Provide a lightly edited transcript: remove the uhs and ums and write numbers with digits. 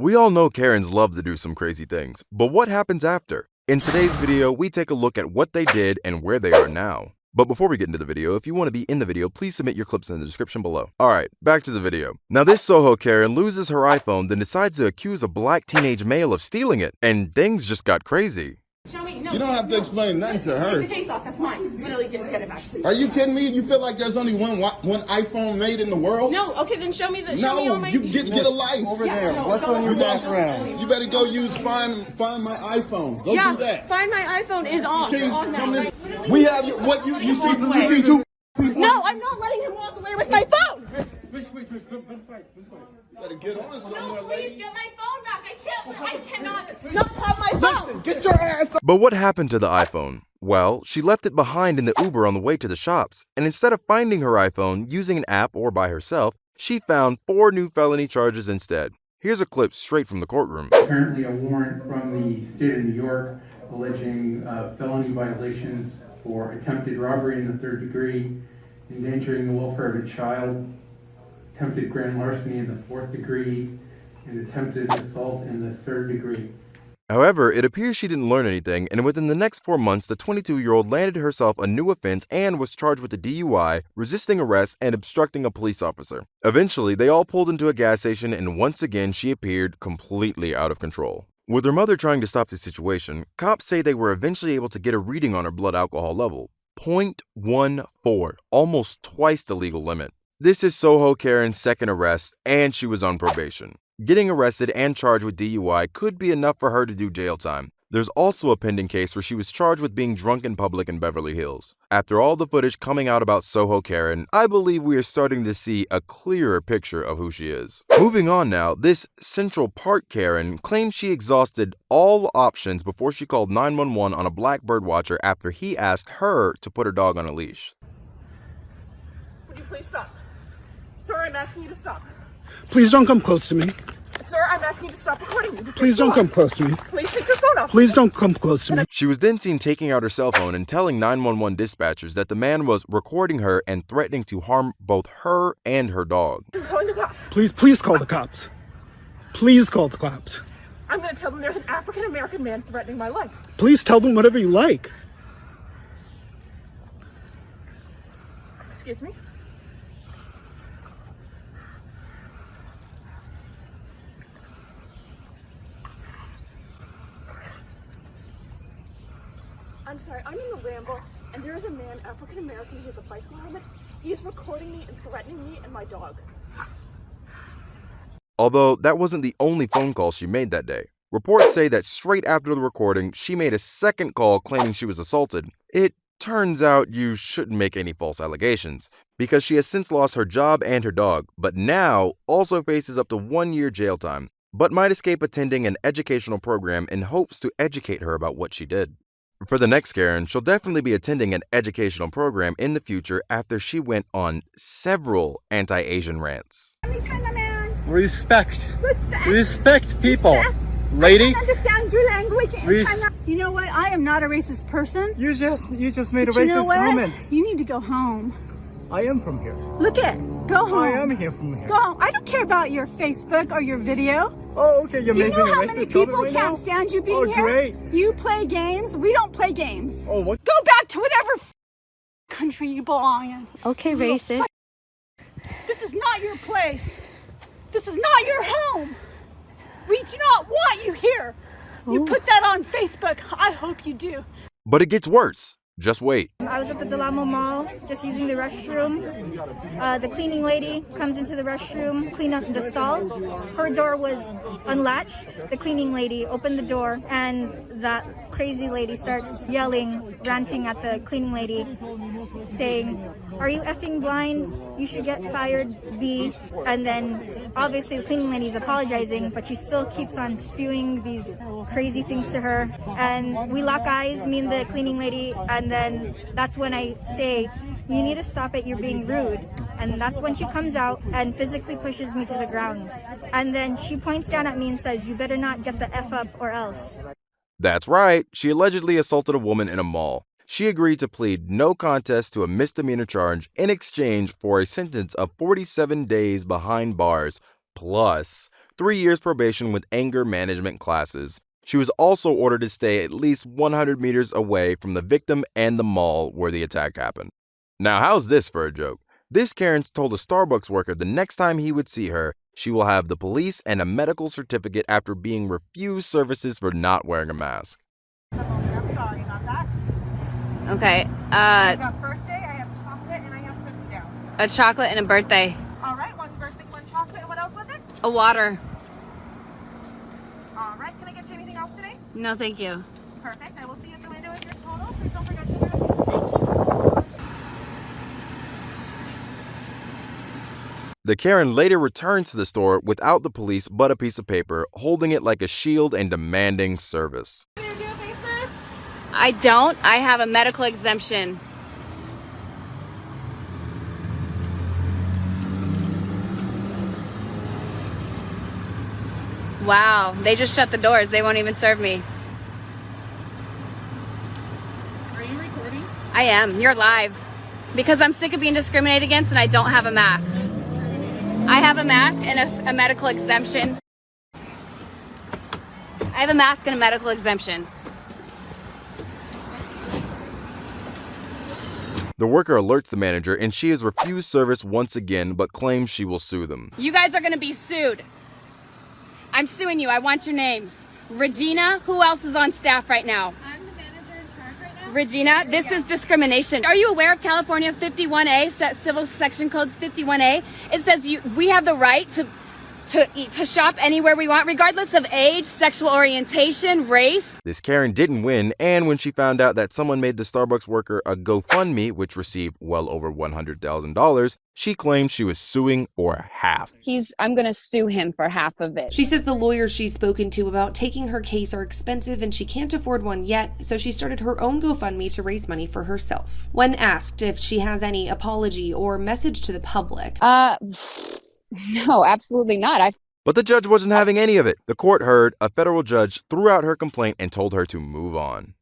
We all know Karens love to do some crazy things, but what happens after? In today's video, we take a look at what they did and where they are now. But before we get into the video, if you want to be in the video, please submit your clips in the description below. Alright, back to the video. Now this Soho Karen loses her iPhone, then decides to accuse a black teenage male of stealing it, and things just got crazy. Show me. No, you don't have to explain nothing to her. Take the case off. That's mine. Literally, get it back, please. Are you kidding me? You feel like there's only one iPhone made in the world? No. Okay, then show me the. No, me all my... you get a life over there. What's on your background? You better go use find my iPhone. Go do that. Find my iPhone is on. Come in. We have what you see two people. No, I'm not letting him walk away with my phone. Better get on somewhere, No, please lady. get my phone back. I cannot not have my phone. Listen, get your ass up. But what happened to the iPhone? Well, she left it behind in the Uber on the way to the shops, and instead of finding her iPhone using an app or by herself, she found 4 new felony charges instead. Here's a clip straight from the courtroom. Currently a warrant from the state of New York alleging felony violations for attempted robbery in the 3rd degree, endangering the welfare of a child, attempted grand larceny in the 4th degree, and attempted assault in the 3rd degree. However, it appears she didn't learn anything, and within the next 4 months, the 22-year-old landed herself a new offense and was charged with a DUI, resisting arrest, and obstructing a police officer. Eventually, they all pulled into a gas station, and once again, she appeared completely out of control. With her mother trying to stop the situation, cops say they were eventually able to get a reading on her blood alcohol level, 0.14, almost twice the legal limit. This is Soho Karen's second arrest, and she was on probation. Getting arrested and charged with DUI could be enough for her to do jail time. There's also a pending case where she was charged with being drunk in public in Beverly Hills. After all the footage coming out about Soho Karen, I believe we are starting to see a clearer picture of who she is. Moving on now, this Central Park Karen claims she exhausted all options before she called 911 on a black birdwatcher after he asked her to put her dog on a leash. Would you please stop? Sir, I'm asking you to stop. Please don't come close to me. Sir, I'm asking you to stop recording me. Please don't come close to me. Please take your phone off. Please don't come close to me. She was then seen taking out her cell phone and telling 911 dispatchers that the man was recording her and threatening to harm both her and her dog. I'm calling the cops. Please call the cops. Please call the cops. I'm going to tell them there's an African-American man threatening my life. Please tell them whatever you like. Excuse me? I'm sorry, I'm in the Ramble, and there is a man, African-American, he has a bicycle helmet. He is recording me and threatening me and my dog. Although that wasn't the only phone call she made that day. Reports say that straight after the recording, she made a second call claiming she was assaulted. It turns out you shouldn't make any false allegations, because she has since lost her job and her dog, but now also faces up to 1 year jail time, but might escape attending an educational program in hopes to educate her about what she did. For the next Karen, she'll definitely be attending an educational program in the future after she went on several anti-Asian rants. Respect. Respect people. Lady. I don't understand your language. You know what? I am not a racist person. You just made a But you know racist what? comment. You need to go home. I am from here. Look it. Go home. I am here from here. Go home. I don't care about your Facebook or your video. Oh, okay. You're Do you making know a how racist many comment people right can't now? stand you being Oh, here? great. You play games. We don't play games. Oh, what? Go back to whatever country you belong in. Okay, racist. This is not your place. This is not your home. We do not want you here. You put that on Facebook. I hope you do. But it gets worse. Just wait. I was at the Delamo Mall, just using the restroom. The cleaning lady comes into the restroom, clean up the stalls. Her door was unlatched. The cleaning lady opened the door, and that crazy lady starts yelling, ranting at the cleaning lady, saying, "Are you effing blind? You should get fired, B." And then obviously the cleaning lady is apologizing, but she still keeps on spewing these crazy things to her. And we lock eyes, me and the cleaning lady, and then that's when I say, "You need to stop it, you're being rude." And that's when she comes out and physically pushes me to the ground. And then she points down at me and says, "You better not get the F up or else." That's right, she allegedly assaulted a woman in a mall. She agreed to plead no contest to a misdemeanor charge in exchange for a sentence of 47 days behind bars, plus 3 years probation with anger management classes. She was also ordered to stay at least 100 meters away from the victim and the mall where the attack happened. Now, how's this for a joke? This Karen told a Starbucks worker the next time he would see her, she will have the police and a medical certificate after being refused services for not wearing a mask. I'm sorry about that. Okay, I got birthday, I have chocolate, and I have cookie dough. a chocolate and a birthday. All right, one birthday, one chocolate, and what else was it? A water. All right, can I get you anything else today? No, thank you. Perfect, I will see you at the window with your total. Please don't forget to do it. The Karen later returned to the store without the police but a piece of paper, holding it like a shield and demanding service. I don't. I have a medical exemption. Wow, they just shut the doors. They won't even serve me. Are you recording? I am. You're live. Because I'm sick of being discriminated against and I don't have a mask. I have a mask and a medical exemption. I have a mask and a medical exemption. The worker alerts the manager and she is refused service once again but claims she will sue them. You guys are gonna be sued. I'm suing you. I want your names. Regina, who else is on staff right now? I'm the manager in charge right now. Regina, this is discrimination. Are you aware of California 51A, Civil Section Codes 51A? It says we have the right to shop anywhere we want, regardless of age, sexual orientation, race. This Karen didn't win, and when she found out that someone made the Starbucks worker a GoFundMe, which received well over $100,000, she claimed she was suing for half. I'm going to sue him for half of it. She says the lawyers she's spoken to about taking her case are expensive and she can't afford one yet, so she started her own GoFundMe to raise money for herself. When asked if she has any apology or message to the public, No, absolutely not. But the judge wasn't having any of it. The court heard, a federal judge threw out her complaint and told her to move on.